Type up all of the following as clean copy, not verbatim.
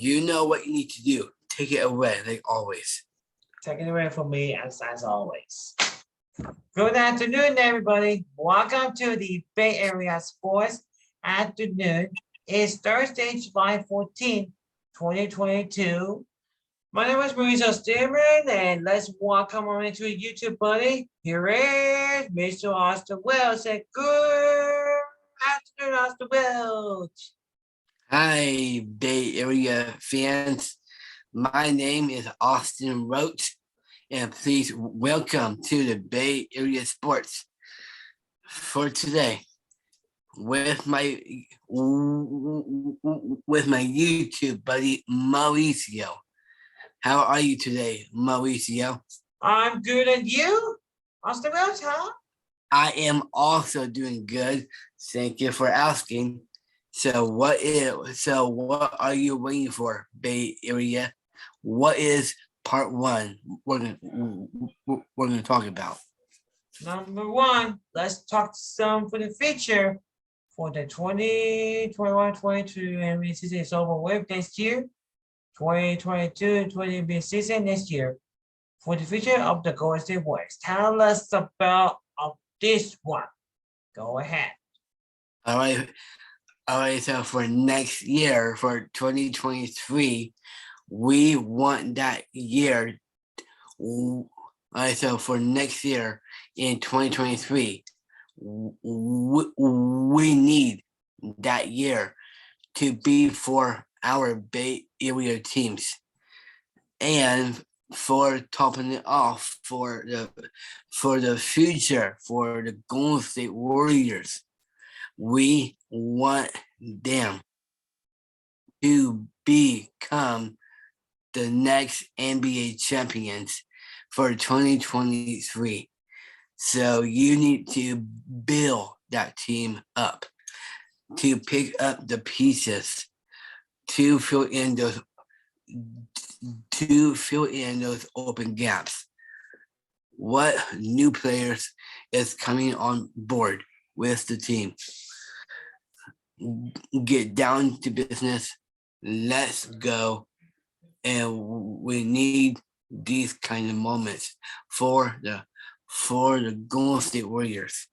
You know what you need to do. Take it away, like always. Take it away from me, as always. Good afternoon, everybody. Welcome to the Bay Area Sports Afternoon. It's Thursday, July 14th, 2022. My name is Mauricio Stillman, and let's welcome on into YouTube, buddy. Here is Mr. Austin Wells. Say good afternoon, Austin Wells. Hi, Bay Area fans. My name is Austin Roach, and please welcome to the Bay Area Sports for today with my YouTube buddy Mauricio. How are you today, Mauricio? I'm good, and you, Austin Wells, huh? I am also doing good. Thank you for asking. So what are you waiting for, Bay Area? What is part one we're gonna talk about? Number one, let's talk some for the future for the 2021-22 NBA season is over with next year. 2022-20 NBA season next year. For the future of the Golden State Warriors. Tell us about this one. Go ahead. All right. So for next year, for 2023, we want that year. All right. So for next year in 2023, we need that year to be for our Bay Area teams, and for topping it off for the future for the Golden State Warriors. We want them to become the next NBA champions for 2023. So you need to build that team up, to pick up the pieces, to fill in those open gaps. What new players is coming on board with the team? Get down to business. Let's go. And we need these kind of moments for the Golden State Warriors.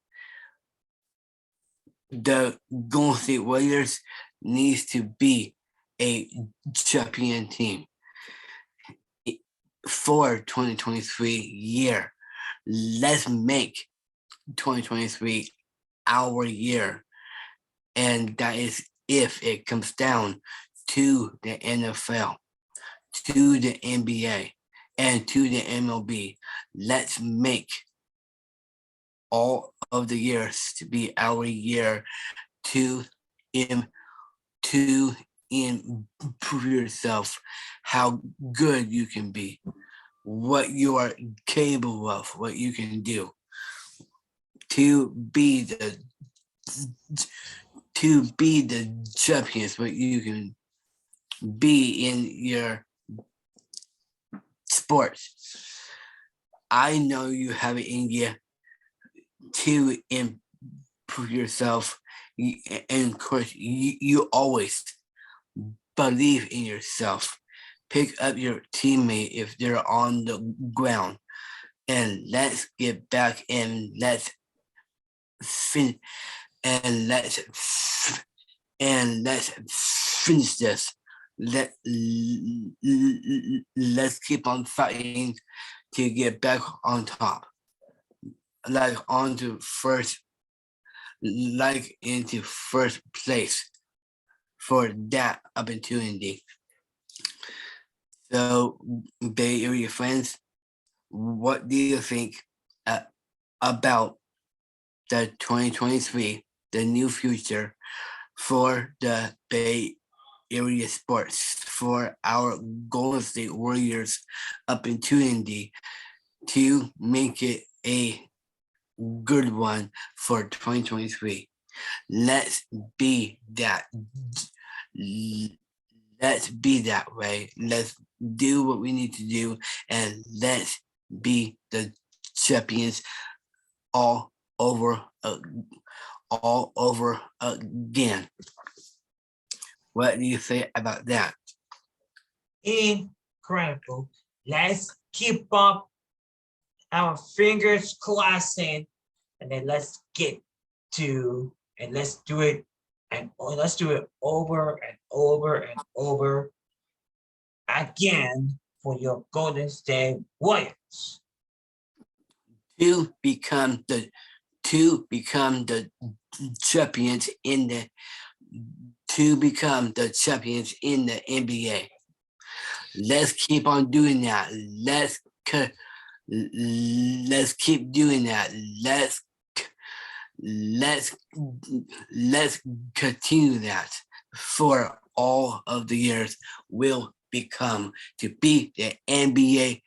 The Golden State Warriors needs to be a champion team for 2023 year. Let's make 2023 our year. And that is if it comes down to the NFL, to the NBA, and to the MLB. Let's make all of the years to be our year to improve yourself, how good you can be, what you are capable of, what you can do, to be the champions, what you can be in your sports. I know you have it in you to improve yourself, and of course you always believe in yourself. Pick up your teammate if they're on the ground, and let's get back and let's finish this. Let's keep on fighting to get back on top, like into first place for that opportunity. So, Bay Area friends, what do you think about the 2023, the new future for the Bay Area sports, for our Golden State Warriors opportunity to make it a good one for 2023? Let's be that. Let's be that way. Let's do what we need to do, and let's be the champions all over again. What do you say about that? Incredible. Let's keep up our fingers crossing, and then let's get to, and let's do it, and let's do it over and over and over again for your Golden State Warriors. to become the champions in the NBA. Let's keep on doing that. Let's keep doing that. Let's continue that for all of the years we'll become to be the NBA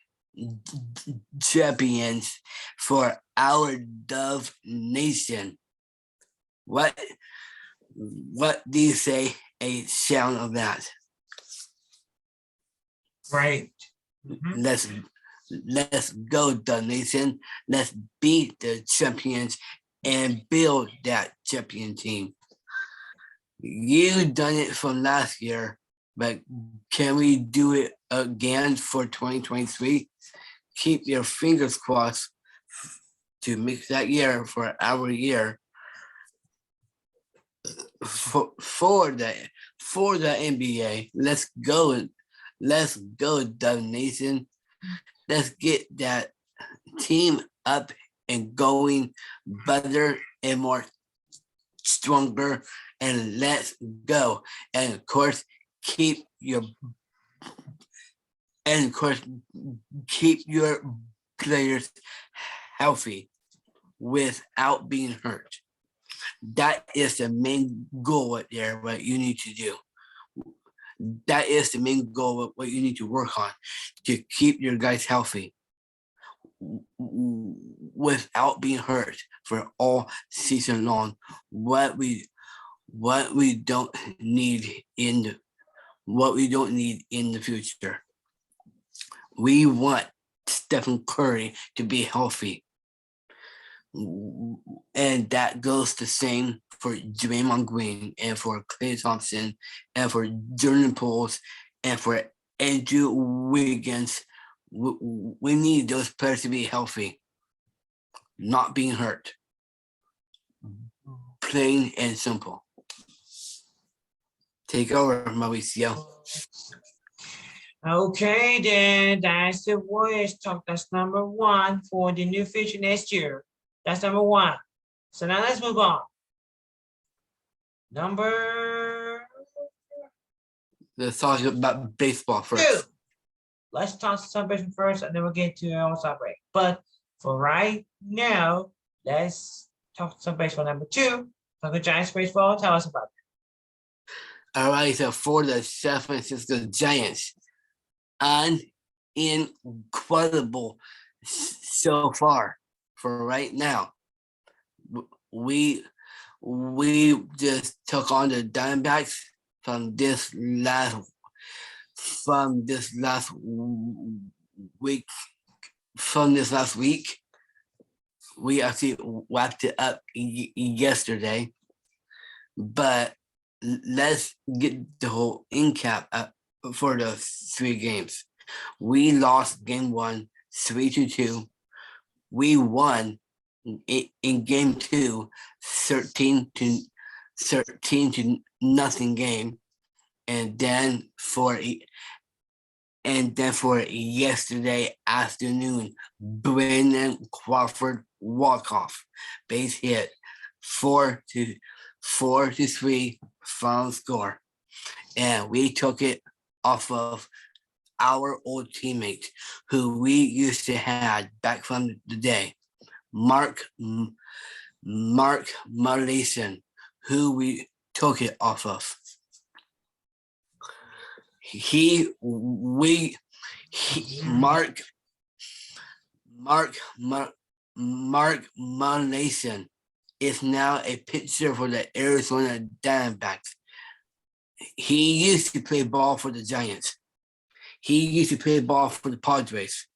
champions for our Dove Nation. What do you say a sound of that? Right. Let's go, Dove Nation. Let's be the champions and build that champion team. You done it from last year, but can we do it again for 2023? Keep your fingers crossed to make that year for our year for the NBA. Let's go, Dove Nation. Let's get that team up and going better and more stronger, and let's go. And of course, keep your players healthy without being hurt. That is the main goal right there, what you need to do. That is the main goal of what you need to work on, to keep your guys healthy without being hurt for all season long. What we don't need in the future. We want Stephen Curry to be healthy, and that goes the same for Draymond Green and for Klay Thompson and for Jordan Poole and for Andrew Wiggins. We need those players to be healthy, not being hurt. Plain and simple. Take over, Mauricio. Okay, then that's the Warriors talk. That's number one for the new future next year. That's number one. So now let's move on. Let's talk about baseball first. Two. Let's talk celebration first, and then we'll get to our break. But for right now, let's talk some baseball. Number two, talk Giants baseball. Tell us about it. All right, so for the San Francisco Giants, incredible so far for right now. We just took on the Diamondbacks from this last week. We actually wrapped it up yesterday, but let's get the whole in-cap up for the 3 games. We lost game 1, 3-2. We won in game 2, 13-0 game, and then for yesterday afternoon, Brandon Crawford walk-off base hit, 4-3 final score, and we took it off of our old teammate who we used to have back from the day, Mark Mauricio, who we took it off of. Mark Mauricio is now a pitcher for the Arizona Diamondbacks. He used to play ball for the Giants. He used to play ball for the Padres.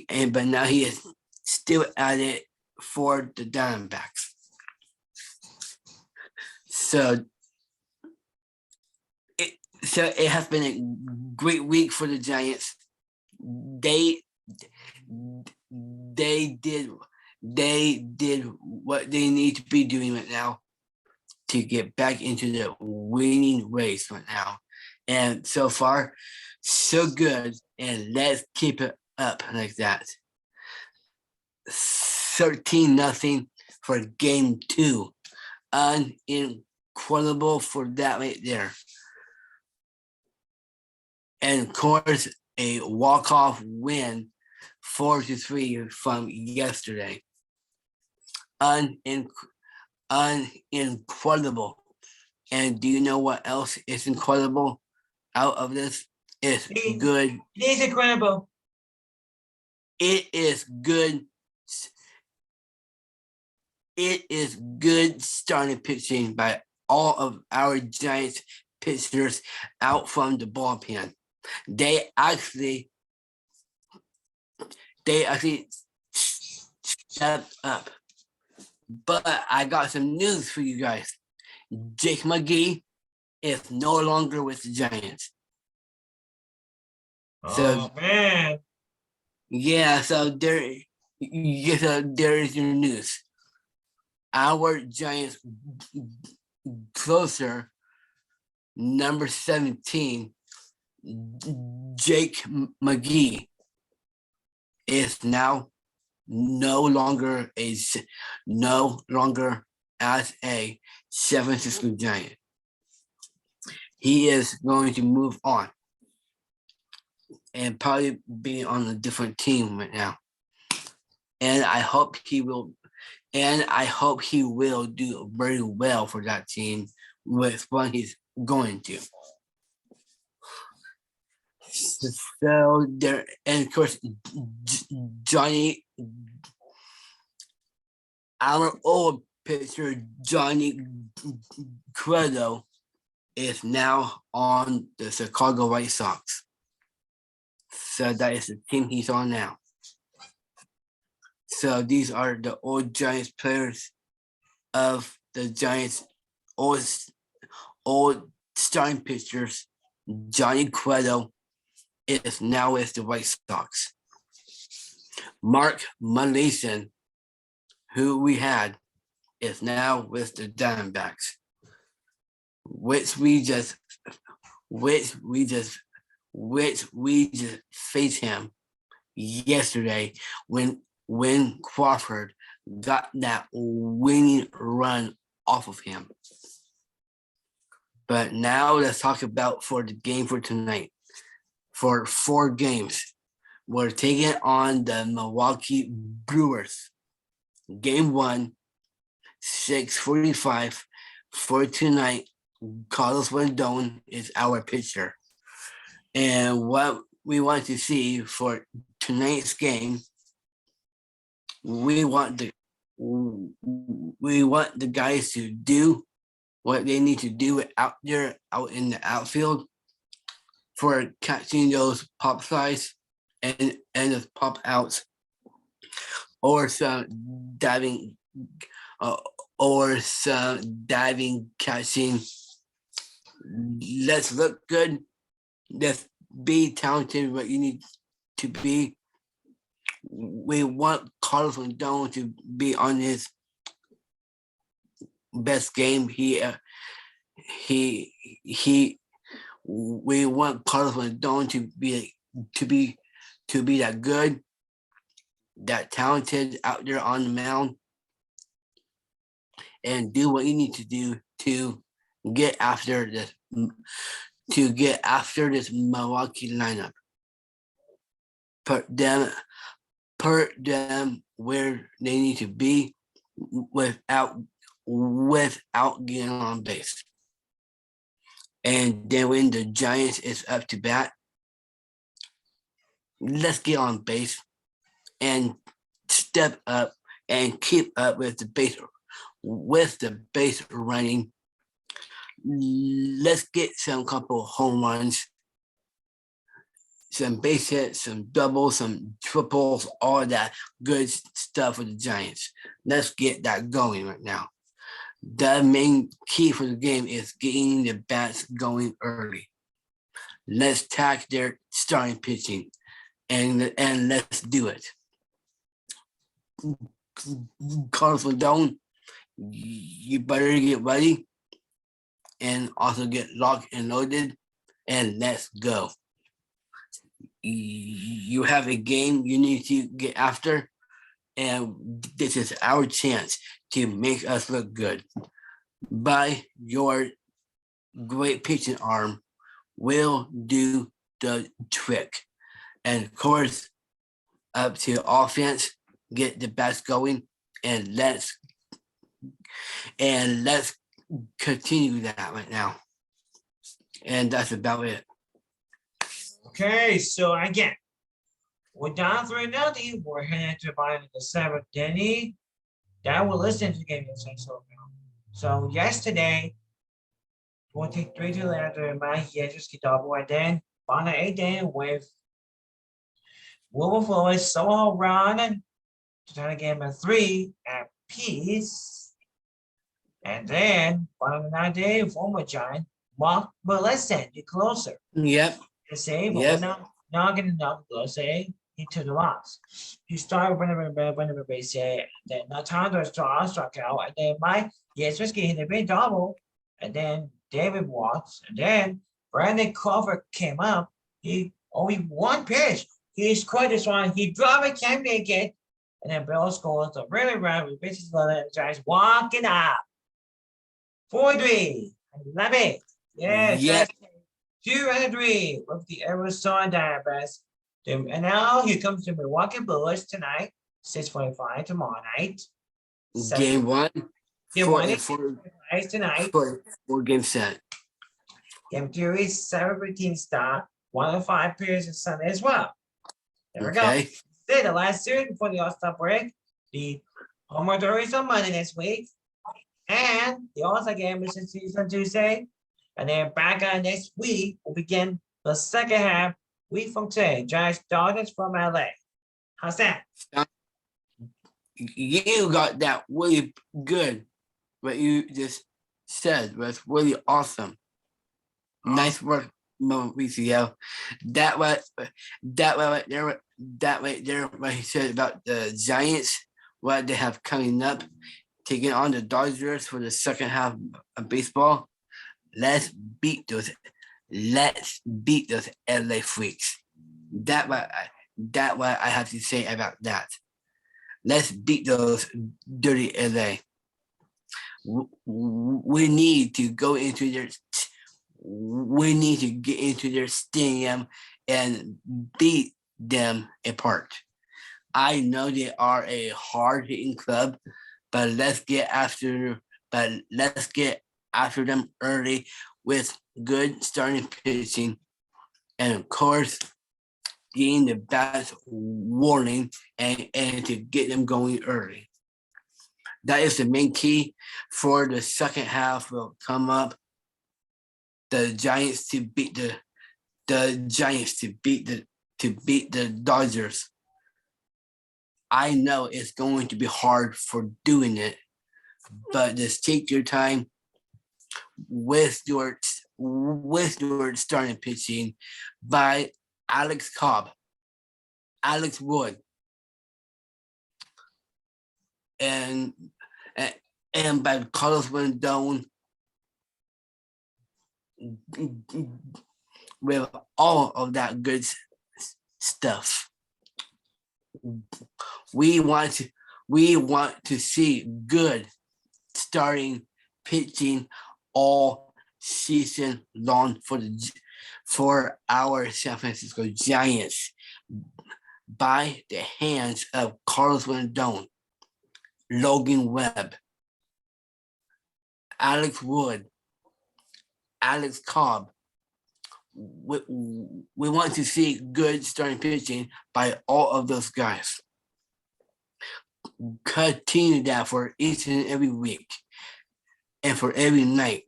But now he is still at it for the Diamondbacks. So it has been a great week for the Giants. They did what they need to be doing right now to get back into the winning race right now. And so far, so good. And let's keep it up like that. 13-0 for game 2. Incredible for that right there. And of course, a walk-off win 4-3 from yesterday. Incredible. And do you know what else is incredible out of this? It's good. It is incredible. It is good. It is good starting pitching by all of our Giants pitchers out from the bullpen. They actually stepped up. But I got some news for you guys. Jake McGee is no longer with the Giants. Oh man. Yeah, so there is your news. Our Giants closer, number 17, Jake McGee, is now no longer as a San Francisco Giant. He is going to move on and probably be on a different team right now. And I hope he will do very well for that team with what he's going to. So there, and of course, Johnny, our old pitcher, Johnny Cueto, is now on the Chicago White Sox. So that is the team he's on now. So these are the old Giants players of the Giants' old starting pitchers. Johnny Cueto is now with the White Sox. Mark Malayson, who we had, is now with the Diamondbacks, which we just faced him yesterday when Crawford got that winning run off of him. But now let's talk about for the game for tonight. For 4 games, we're taking on the Milwaukee Brewers. Game 1, 6:45 for tonight. Carlos Rendon is our pitcher. And what we want to see for tonight's game, we want the guys to do what they need to do out there, out in the outfield, for catching those pop flies and those pop outs, or some diving catching. Let's look good. Let's be talented. What you need to be. We want Carlos Rendon to be on his best game. We want Carlos Rendon to be that good, that talented out there on the mound, and do what you need to do to get after this Milwaukee lineup. Put them where they need to be without getting on base. And then when the Giants is up to bat, let's get on base and step up and keep up with the base running. Let's get some couple home runs, some base hits, some doubles, some triples, all that good stuff for the Giants. Let's get that going right now. The main key for the game is getting the bats going early. Let's tack their starting pitching, and let's do it. Carlos Rodon, you better get ready and also get locked and loaded, and let's go. You have a game you need to get after, and this is our chance to make us look good. By your great pitching arm will do the trick. And of course, up to offense, get the bats going, and let's continue that right now. And that's about it. Okay, so again, we're down 3-0. We're heading to the bottom of the seventh inning. That will listen to the game so yesterday, 23 to after my Yezerski double, and then on the 8th inning with Wilberforce solo run to turn the game at 3 at piece. And then on the 9th inning, former Giant Mark Melissa, the closer. Yep. The same, but not getting enough close, he took the loss. He started winning the base, then Natanda struck out, and then Mike Yezerski hit a big double, and then David Watts, and then Brandon Crawford came up. He only one pitch. He scored this one. He dropped it, can't make it, and then Bill scores a really run with pitches loaded, and Giants walking up. 4-3. I love it. Yes. Yep. 2-3 with the Arizona Diamondbacks. And now here comes the Milwaukee Brewers tonight, 6:45 tomorrow night. Game 1. Game 1 tonight. Four game set. Game 2 is 7:15 start. 1:05 periods on Sunday as well. There we go. Then the last series before the All-Star break. The home order is on Monday next week. And the All-Star game is on Tuesday. And then back on next week, we'll begin the second half week from today. Giants Dodgers from LA. How's that? You got that really good. What you just said was really awesome. Nice work, Mauricio. That right there, what he said about the Giants, what they have coming up, taking on the Dodgers for the second half of baseball. Let's beat those LA freaks. That what I have to say about that. Let's beat those dirty LA. We need to go into their. We need to get into their stadium and beat them apart. I know they are a hard-hitting club, but let's get after them early with good starting pitching, and of course, getting the bats warning and to get them going early. That is the main key for the second half. Will come up. The Giants to beat the Dodgers. I know it's going to be hard for doing it, but just take your time with your starting pitching by Alex Cobb, Alex Wood, and by Carlos Rendon, with all of that good stuff. We want to see good starting pitching all season long for our San Francisco Giants by the hands of Carlos Rendon, Logan Webb, Alex Wood, Alex Cobb. We want to see good starting pitching by all of those guys. Continue that for each and every week and for every night.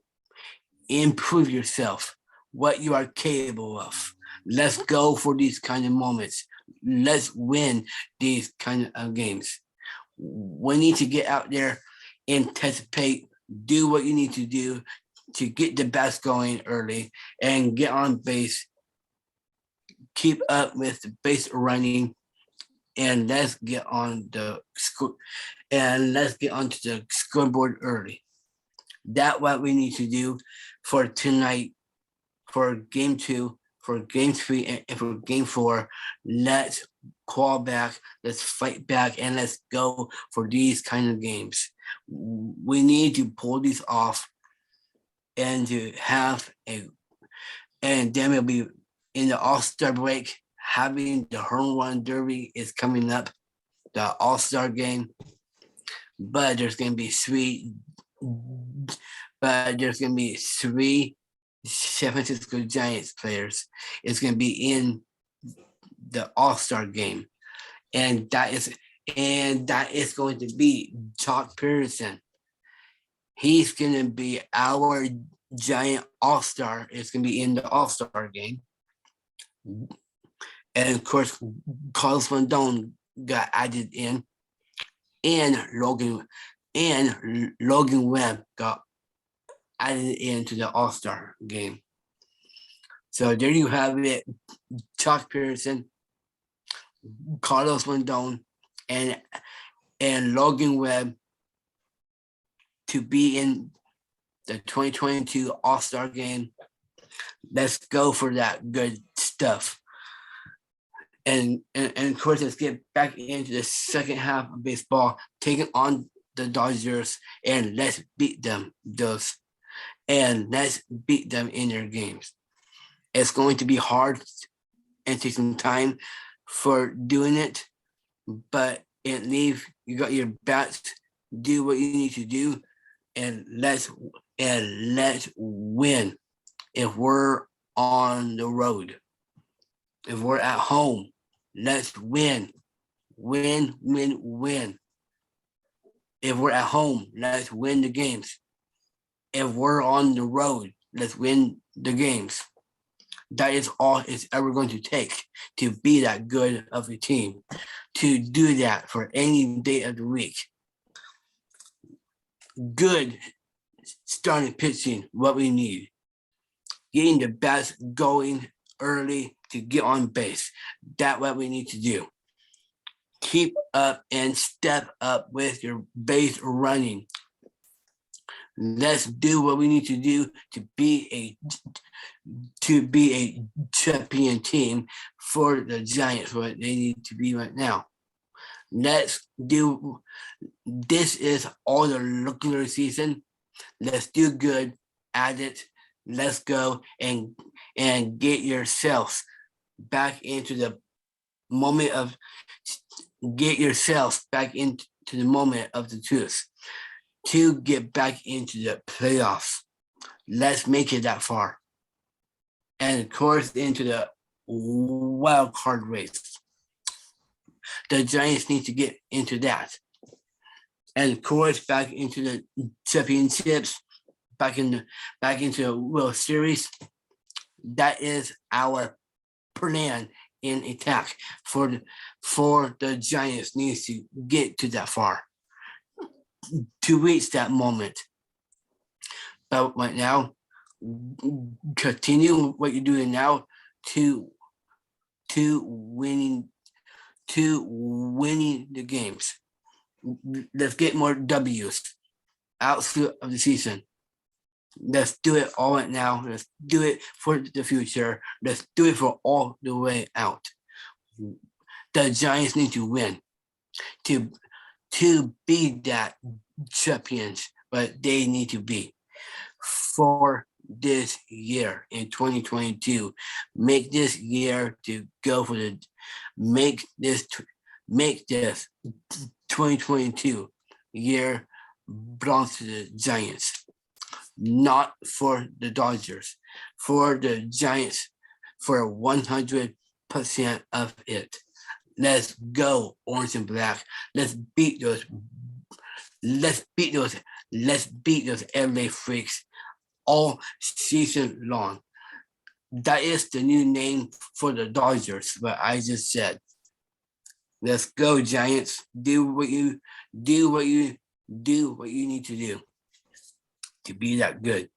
Improve yourself, what you are capable of. Let's go for these kind of moments. Let's win these kind of games. We need to get out there, anticipate, do what you need to do to get the bats going early and get on base, keep up with the base running, and let's get on the scoreboard early. That's what we need to do for tonight, for game 2, for game 3, and for game 4. Let's call back, let's fight back, and let's go for these kind of games. We need to pull these off and to have and then we'll be in the All-Star break. Having the home run derby is coming up, the All-Star game. But there's gonna be three San Francisco Giants players. It's gonna be in the All-Star game. And that is going to be Chalk Pearson. He's gonna be our Giant All-Star. It's gonna be in the All-Star game. And of course, Carlos Rendon got added in, and Logan Webb got added into the All-Star game. So there you have it: Chalk Pearson, Carlos Rendon, and Logan Webb to be in the 2022 All-Star game. Let's go for that good stuff. And of course, let's get back into the second half of baseball, taking on the Dodgers, and let's beat them, and let's beat them in their games. It's going to be hard and take some time for doing it, but at least you got your bats, do what you need to do, and let's win. If we're on the road, if we're at home, let's win. Win. If we're at home, let's win the games. If we're on the road, let's win the games. That is all it's ever going to take to be that good of a team, to do that for any day of the week. Good starting pitching, what we need. Getting the bats going early to get on base. That's what we need to do. Keep up and step up with your base running. Let's do what we need to do to be a champion team for the Giants, what they need to be right now. Let's do, this is all the regular season. Let's do good at it. Let's go and get yourselves back into the moment of the truth to get back into the playoffs. Let's make it that far. And of course, into the wild card race. The Giants need to get into that. And of course, back into the championships, back into the World Series. That is our plan in attack for the Giants needs to get to that far, to reach that moment. But right now, continue what you're doing now to winning the games. Let's get more W's out of the season. Let's do it all right now. Let's do it for the future. Let's do it for all the way out. The Giants need to win to be that champions, but they need to be for this year in 2022. Make this year to go for the make this 2022 year belongs to the Giants. Not for the Dodgers, for the Giants, for 100% of it. Let's go, orange and black. Let's beat those LA Freaks all season long. That is the new name for the Dodgers, what I just said. Let's go, Giants. Do what you need to do to be that good.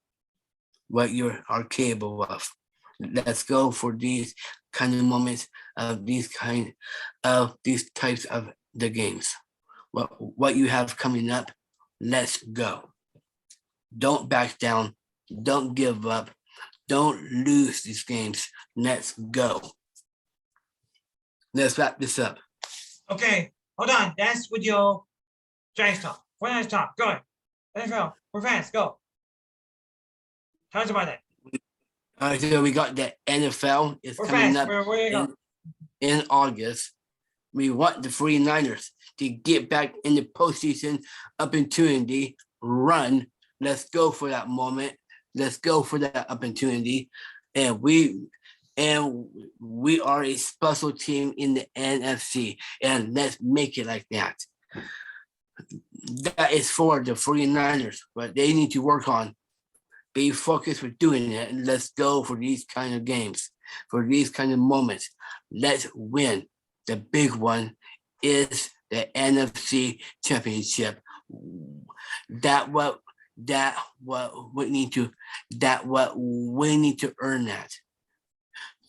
what you are capable of. Let's go for these kind of moments of these types of the games. What you have coming up, let's go. Don't back down. Don't give up. Don't lose these games. Let's go. Let's wrap this up. Okay, hold on. That's with your Giants talk. Giants talk. Go. Let's go. We're fast. Go. Tell us about that. So we got the NFL is We're coming fast. up Where you go? in August. We want the 49ers to get back in the postseason opportunity run. Let's go for that moment. Let's go for that opportunity. And we are a special team in the NFC. And let's make it like that. That is for the 49ers, but they need to work on. Be focused with doing it, and let's go for these kind of games, for these kind of moments. Let's win. The big one is the NFC Championship. What we need to earn that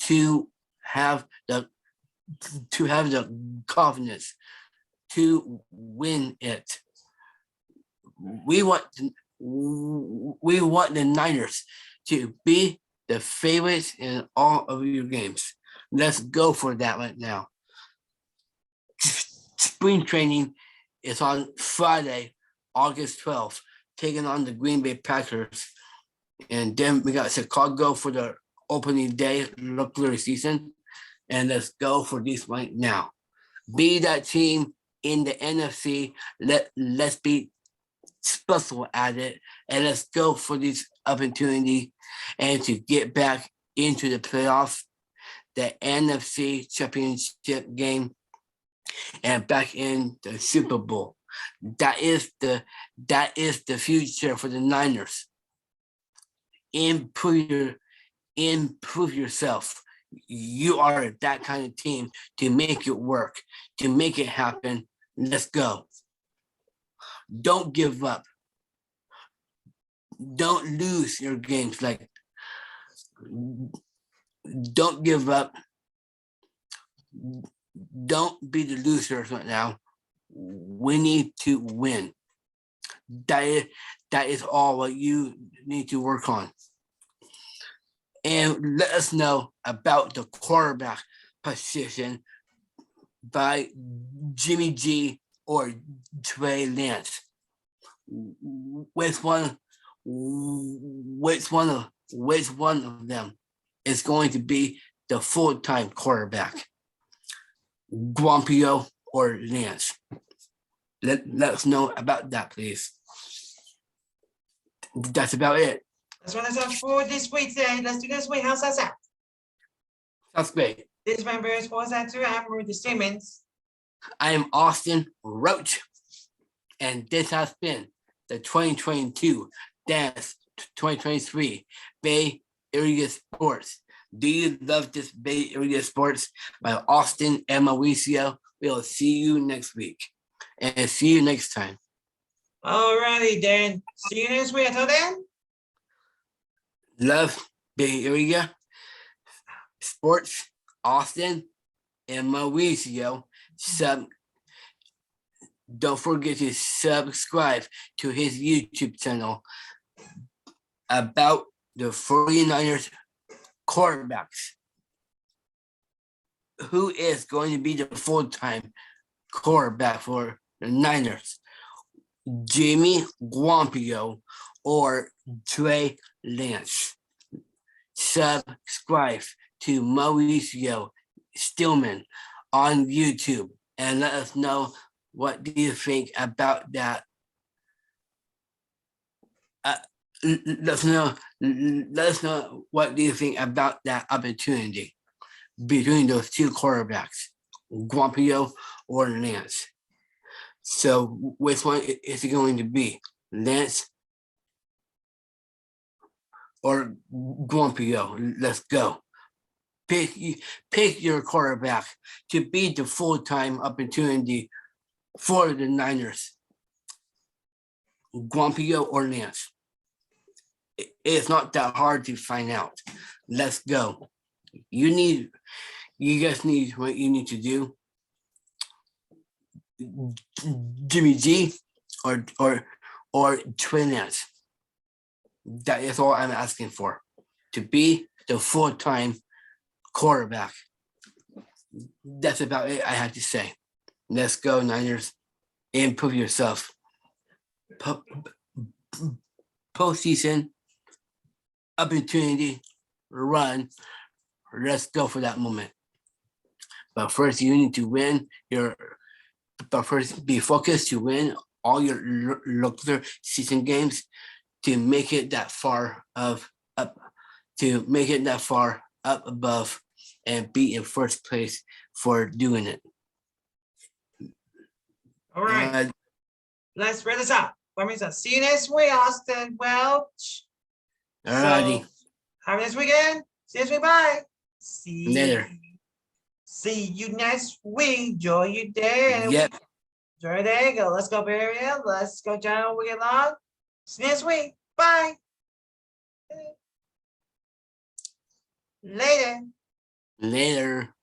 to have the confidence to win it. We want the Niners to be the favorites in all of your games. Let's go for that right now. Spring training is on Friday, August 12th, taking on the Green Bay Packers. And then we got Chicago for the opening day regular season. And let's go for this right now. Be that team in the NFC. Let's be special at it, and let's go for this opportunity and to get back into the playoffs, the NFC Championship game, and back in the Super Bowl. That is the future for the Niners. Improve yourself. You are that kind of team to make it work, to make it happen. Let's go. Don't give up. Don't lose your games. Don't give up. Don't be the losers right now. We need to win. That is all what you need to work on. And let us know about the quarterback position by Jimmy G or Trey Lance. Which one of them is going to be the full-time quarterback? Grumpio or Lance? Let us know about that, please. That's about it. That's what I said for this week. Let's do this week. How's that sound? Sounds great. This is my very sports actor. I'm Mauricio Stillman. I am Austin Roach, and this has been the 2022-2023 Bay Area Sports. Do you love this Bay Area Sports by Austin and Mauricio? We'll see you next week, and see you next time. Alrighty then. See you next week. Until then. Love Bay Area Sports, Austin and Mauricio. Don't forget to subscribe to his YouTube channel about the 49ers quarterbacks. Who is going to be the full-time quarterback for the Niners? Jimmy Guampio or Trey Lance? Subscribe to Mauricio Stillman on YouTube and let us know what do you think about that. Let us know what do you think about that opportunity between those two quarterbacks, Guampio or Lance. So which one is it going to be? Lance or Guampio? Let's go. Pick your quarterback to be the full-time opportunity for the Niners. Guampio or Lance. It's not that hard to find out. Let's go. You guys need what you need to do. Jimmy G or Twin Nets. That is all I'm asking for. To be the full-time quarterback. That's about it I had to say. Let's go, Niners. Improve yourself. Postseason opportunity, run. Let's go for that moment. But first, you need to win your. But first, be focused to win all your local season games to make it that far up, to make it that far up above, and be in first place for doing it. All right. Let's read this out. See you next week, Austin Welch. Alrighty. So, have a nice weekend. See you next week. Bye. See Later. See you next week. Enjoy your day. Yep. Enjoy your day. Go. Let's go, Barry. Let's go, John. We get long. See you next week. Bye. Later. Later.